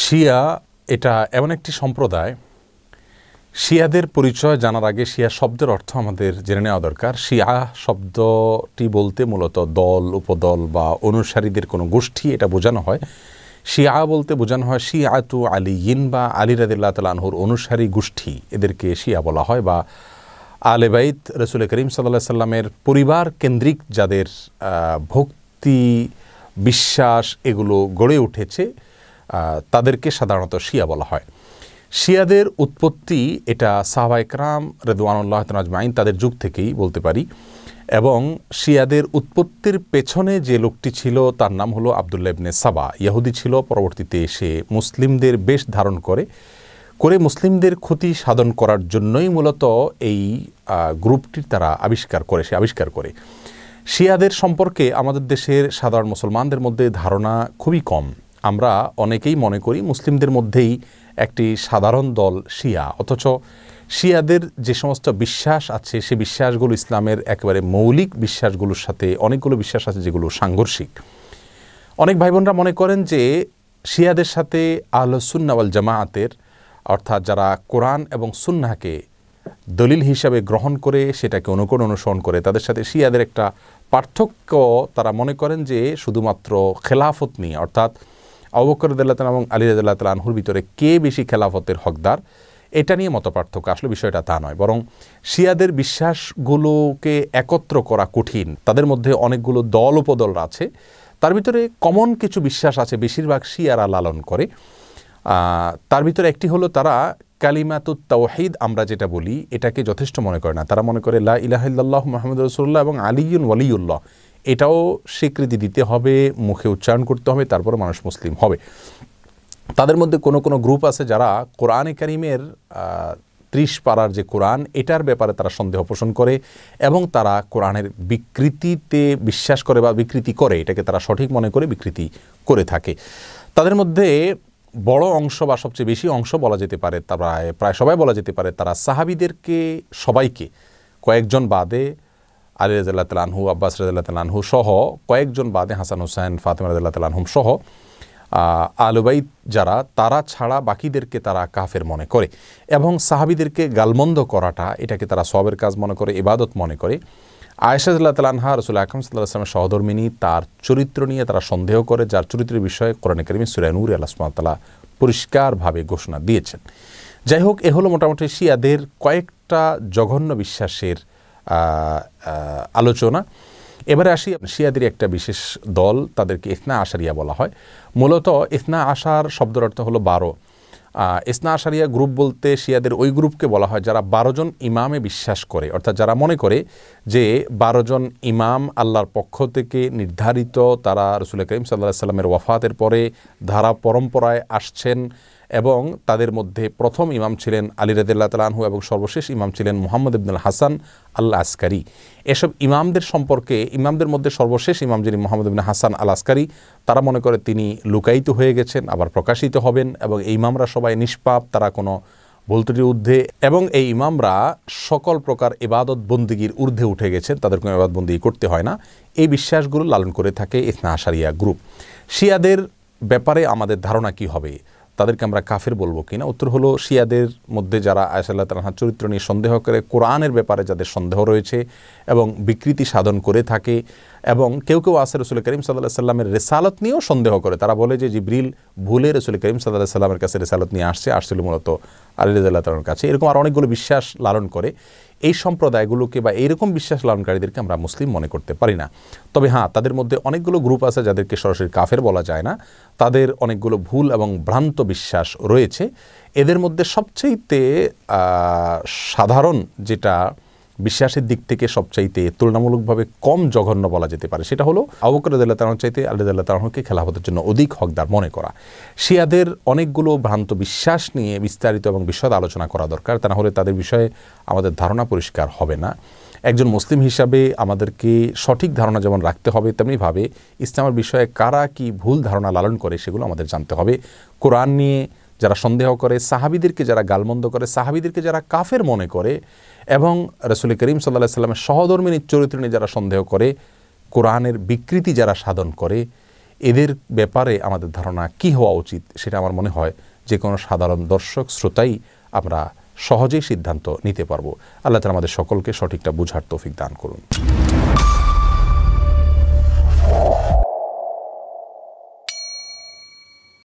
শিয়া এটা এমন একটি সম্প্রদায়, শিয়াদের পরিচয় জানার আগে শিয়া শব্দের অর্থ আমাদের জেনে নেওয়া দরকার। শিয়া শব্দটি বলতে মূলত দল, উপদল বা অনুসারীদের কোনো গোষ্ঠী এটা বোঝানো হয়। শিয়া বলতে বোঝানো হয় শিয়াতু আলিয়িন বা আলী রাদিয়াল্লাহু তাআলা আনহুর অনুসারী গোষ্ঠী, এদেরকে শিয়া বলা হয়। বা আলে বাইত রাসূল করিম সাল্লাল্লাহু আলাইহি সাল্লামের পরিবার কেন্দ্রিক যাদের ভক্তি বিশ্বাস এগুলো গড়ে উঠেছে তাদেরকে সাধারণত শিয়া বলা হয়। শিয়াদের উৎপত্তি এটা সাহাবায়ে কেরাম রিদওয়ানুল্লাহ আজমাইন তাদের যুগ থেকেই বলতে পারি, এবং শিয়াদের উৎপত্তির পেছনে যে লোকটি ছিল তার নাম হলো আবদুল্লাহ ইবনে সাবা। ইহুদি ছিল, পরবর্তীতে সে মুসলিমদের বেশ ধারণ করে মুসলিমদের ক্ষতি সাধন করার জন্যই মূলত এই গ্রুপটির তারা আবিষ্কার করে। শিয়াদের সম্পর্কে আমাদের দেশের সাধারণ মুসলমানদের মধ্যে ধারণা খুবই কম। আমরা অনেকেই মনে করি মুসলিমদের মধ্যেই একটি সাধারণ দল শিয়া, অথচ শিয়াদের যে সমস্ত বিশ্বাস আছে সে বিশ্বাসগুলো ইসলামের একেবারে মৌলিক বিশ্বাসগুলোর সাথে অনেকগুলো বিশ্বাস আছে যেগুলো সাংঘর্ষিক। অনেক ভাই বোনরা মনে করেন যে শিয়াদের সাথে আহলুস সুন্নাহ ওয়াল জামাআতের অর্থাৎ যারা কোরআন এবং সুন্নাহকে দলিল হিসাবে গ্রহণ করে সেটাকে অনুসরণ করে তাদের সাথে শিয়াদের একটা পার্থক্য তারা মনে করেন যে শুধুমাত্র খেলাফত নিয়ে, অর্থাৎ আবু বকর রাদিয়াল্লাহু তাআলা এবং আলী রাদিয়াল্লাহু তাআলা আনহুর ভিতরে কে বেশি খেলাফতের হকদার এটা নিয়ে মত পার্থক্য। আসলে বিষয়টা তা নয়, বরং শিয়াদের বিশ্বাসগুলোকে একত্র করা কঠিন। তাদের মধ্যে অনেকগুলো দল উপদল আছে, তার ভিতরে কমন কিছু বিশ্বাস আছে বেশিরভাগ শিয়ারা লালন করে। তার ভিতরে একটি হলো তারা কালিমাতুত তাওহীদ আমরা যেটা বলি এটাকে যথেষ্ট মনে করে না। তারা মনে করে লা ইলাহা ইল্লাল্লাহ মুহাম্মাদুর রাসূলুল্লাহ এবং আলিয়ুন ওয়ালিউল্লাহ এটাও স্বীকৃতি দিতে হবে, মুখে উচ্চারণ করতে হবে, তারপরে মানুষ মুসলিম হবে। তাদের মধ্যে কোনো গ্রুপ আছে যারা কোরআনে কারিমের 30 পারার যে কোরআন এটার ব্যাপারে তারা সন্দেহ পোষণ করে এবং তারা কোরআনের বিকৃতিতে বিশ্বাস করে বা বিকৃতি করে, এটাকে তারা সঠিক মনে করে বিকৃতি করে থাকে। তাদের মধ্যে বড় অংশ বা সবচেয়ে বেশি অংশ বলা যেতে পারে, প্রায় সবাই বলা যেতে পারে তারা সাহাবীদেরকে সবাইকে কয়েকজন বাদে আলী রাদিয়াল্লাহু তাআলা আনহু, আব্বাস রাদিয়াল্লাহু তাআলা আনহু সহ কয়েকজন বাদে হাসান হুসাইন, ফাতেমা রাদিয়াল্লাহু তাআলা আনহুম সহ আহলে বাইত যারা তারা ছাড়া বাকিদেরকে তারা কাফের মনে করে এবং সাহাবীদেরকে গালমন্দ করাটা এটাকে তারা সওয়াবের কাজ মনে করে, ইবাদত মনে করে। আয়েশা রাদিয়াল্লাহু তাআলা আনহা রাসূল আকরাম সাল্লাল্লাহু আলাইহি ওয়াসাল্লামের সহধর্মিনী, তার চরিত্র নিয়ে তারা সন্দেহ করে, যার চরিত্রের বিষয়ে কোরআনে কারিমে সূরা নূরে আল্লাহ সুবহানাহু ওয়া তাআলা পরিষ্কারভাবে ঘোষণা দিয়েছেন। যাই হোক, এ হলো মোটামুটি শিয়াদের কয়েকটা জঘন্য বিশ্বাসের আলোচনা। এবারে আসি শিয়াদের একটা বিশেষ দল, তাদেরকে ইসনা আশারিয়া বলা হয়। মূলত ইসনা আশার শব্দের অর্থ হলো 12। ইসনা আশারিয়া গ্রুপ বলতে শিয়াদের ওই গ্রুপকে বলা হয় যারা 12 জন ইমামে বিশ্বাস করে, অর্থাৎ যারা মনে করে যে 12 জন ইমাম আল্লাহর পক্ষ থেকে নির্ধারিত, তারা রাসূল করিম সাল্লাল্লাহু আলাইহি সাল্লামের ওয়াফাতের পরে ধারা পরম্পরায় আসছেন এবং তাদের মধ্যে প্রথম ইমাম ছিলেন আলী রাদিয়াল্লাহু তাআলা আনহু এবং সর্বশেষ ইমাম ছিলেন মুহাম্মদ ইবনুল হাসান আল আসকারি। এসব ইমামদের সম্পর্কে, ইমামদের মধ্যে সর্বশেষ ইমাম যিনি মুহাম্মদ ইবনে হাসান আল আসকারি, তারা মনে করে তিনি লুকায়িত হয়ে গেছেন, আবার প্রকাশিত হবেন, এবং এই ইমামরা সবাই নিষ্পাপ, তারা কোনো ভুল ত্রুটির ঊর্ধ্বে, এবং এই ইমামরা সকল প্রকার ইবাদত বন্দিগির ঊর্ধ্বে উঠে গেছেন, তাদের কোনো ইবাদত বন্দিগি করতে হয় না। এই বিশ্বাসগুলো লালন করে থাকে ইসনা আশারিয়া গ্রুপ। শিয়াদের ব্যাপারে আমাদের ধারণা কি হবে, তাদেরকে আমরা কাফের বলবো কিনা? উত্তর হলো শিয়াদের মধ্যে যারা আয়েশা রাদিয়াল্লাহু তাআলার চরিত্র নিয়ে সন্দেহ করে, কোরআনের ব্যাপারে যাদের সন্দেহ রয়েছে এবং বিকৃতি সাধন করে থাকে, এবং কেউ আছে রাসূল করিম সাল্লাল্লাহু আলাইহি সাল্লামের রিসালাত নিয়েও সন্দেহ করে। তারা বলে যে জিবরিল ভুলে রাসূল করিম সাল্লাল্লাহু আলাইহি সাল্লামের কাছে রিসালাত নিয়ে আসছিল মূলত আলী রাদিয়াল্লাহু তাআলার কাছে। এরকম আর অনেকগুলো বিশ্বাস লালন করে। এই সম্প্রদায়গুলোকে বা এইরকম বিশ্বাস লালনকারীদেরকে আমরা মুসলিম মনে করতে পারি না। তবে হ্যাঁ, তাদের মধ্যে অনেকগুলো গ্রুপ আছে যাদেরকে সরাসরি কাফের বলা যায় না, তাদের অনেকগুলো ভুল এবং ভ্রান্ত বিশ্বাস রয়েছে। এদের মধ্যে সবচাইতে সাধারণ যেটা বিশ্বাসের দিক থেকে সবচাইতে তুলনামূলকভাবে কম জঘন্য বলা যেতে পারে সেটা হলো আবু বকর রাদিয়াল্লাহু তাআলা চাইতে আলী রাদিয়াল্লাহু তাআলাকে খেলাফতের জন্য অধিক হকদার মনে করা। শিয়াদের অনেকগুলো ভ্রান্ত বিশ্বাস নিয়ে বিস্তারিত এবং বিশদ আলোচনা করা দরকার, তা না হলে তাদের বিষয়ে আমাদের ধারণা পরিষ্কার হবে না। একজন মুসলিম হিসাবে আমাদেরকে সঠিক ধারণা যেমন রাখতে হবে, তেমনিভাবে ইসলামের বিষয়ে কারা কি ভুল ধারণা লালন করে সেগুলো আমাদের জানতে হবে। কোরআন নিয়ে যারা সন্দেহ করে, সাহাবীদেরকে যারা গালমন্দ করে, সাহাবীদেরকে যারা কাফের মনে করে, এবং রাসূল করিম সাল্লাল্লাহু আলাইহি সাল্লামের সহধর্মিনীর চরিত্র নিয়ে যারা সন্দেহ করে, কোরআনের বিকৃতি যারা সাধন করে, এদের ব্যাপারে আমাদের ধারণা কি হওয়া উচিত, সেটা আমার মনে হয় যে কোনো সাধারণ দর্শক শ্রোতাই আমরা সহজেই সিদ্ধান্ত নিতে পারবো। আল্লাহ তাআলা আমাদের সকলকে সঠিকটা বুঝার তৌফিক দান করুন।